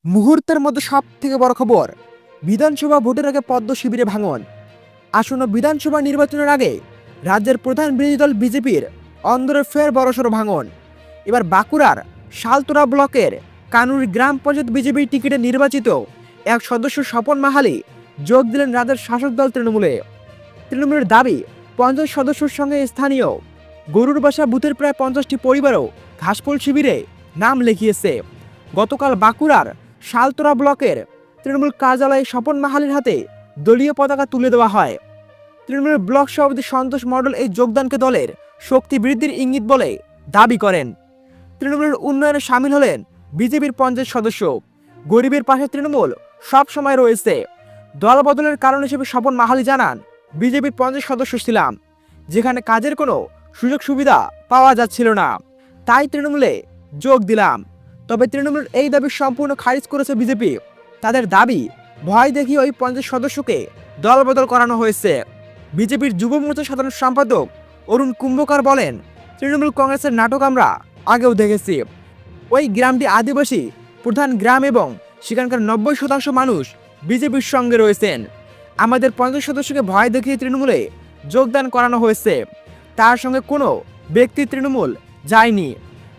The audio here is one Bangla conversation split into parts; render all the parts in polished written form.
মুহূর্তের মধ্যে সব থেকে বড় খবর, বিধানসভা ভোটের আগে পদ্ম শিবিরে ভাঙন। আসন্ন বিধানসভা নির্বাচনের আগে রাজ্যের প্রধান বিরোধী দল বিজেপির অন্দরে ফের বড়সড় ভাঙন। এবার বাঁকুড়ার শালতোরা ব্লকের কানুর গ্রাম পঞ্চায়েত বিজেপির টিকিটে নির্বাচিত এক সদস্য স্বপন মাহালি যোগ দিলেন রাজ্যের শাসক দল তৃণমূলে। তৃণমূলের দাবি, পঞ্চায়েত সদস্যর সঙ্গে স্থানীয় গরুর বাসা বুথের প্রায় 50টি পরিবারও ঘাসফুল শিবিরে নাম লিখিয়েছে। গতকাল বাঁকুড়ার শালতোরা ব্লকের তৃণমূল কার্যালয়ে স্বপন মাহালির হাতে দলীয় পতাকা তুলে দেওয়া হয়। তৃণমূলের ব্লক সভাপতি সন্তোষ মণ্ডল এই যোগদানকে দলের শক্তি বৃদ্ধির ইঙ্গিত বলে দাবি করেন। তৃণমূলের উন্নয়নে সামিল হলেন বিজেপির পঞ্চায়েত সদস্য। গরিবের পাশে তৃণমূল সব সময় রয়েছে। দল বদলের কারণ হিসেবে স্বপন মাহালি জানান, বিজেপির পঞ্চায়েত সদস্য ছিলাম, যেখানে কাজের কোনো সুযোগ সুবিধা পাওয়া যাচ্ছিল না, তাই তৃণমূলে যোগ দিলাম। তবে তৃণমূলের এই দাবি সম্পূর্ণ খারিজ করেছে বিজেপি। তাদের দাবি, ভয় দেখিয়ে ওই পঞ্চায়েত সদস্যকে দলবদল করানো হয়েছে। বিজেপির যুব মোর্চার সাধারণ সম্পাদক অরুণ কুম্ভকার বলেন, তৃণমূল কংগ্রেসের নাটক আমরা আগেও দেখেছি। ওই গ্রামটি আদিবাসী প্রধান গ্রাম এবং সেখানকার 90% মানুষ বিজেপির সঙ্গে রয়েছেন। আমাদের পঞ্চায়েত সদস্যকে ভয় দেখিয়ে তৃণমূলে যোগদান করানো হয়েছে। তার সঙ্গে কোনো ব্যক্তি তৃণমূল যায়নি।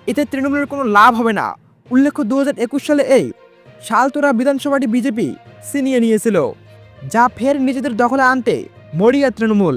এতে তৃণমূলের কোনো লাভ হবে না। উল্লেখ্য, 2021 সালে এই শালতোরা বিধানসভাটি বিজেপি ছিনিয়ে নিয়েছিল, যা ফের নিজেদের দখলে আনতে মরিয়া তৃণমূল।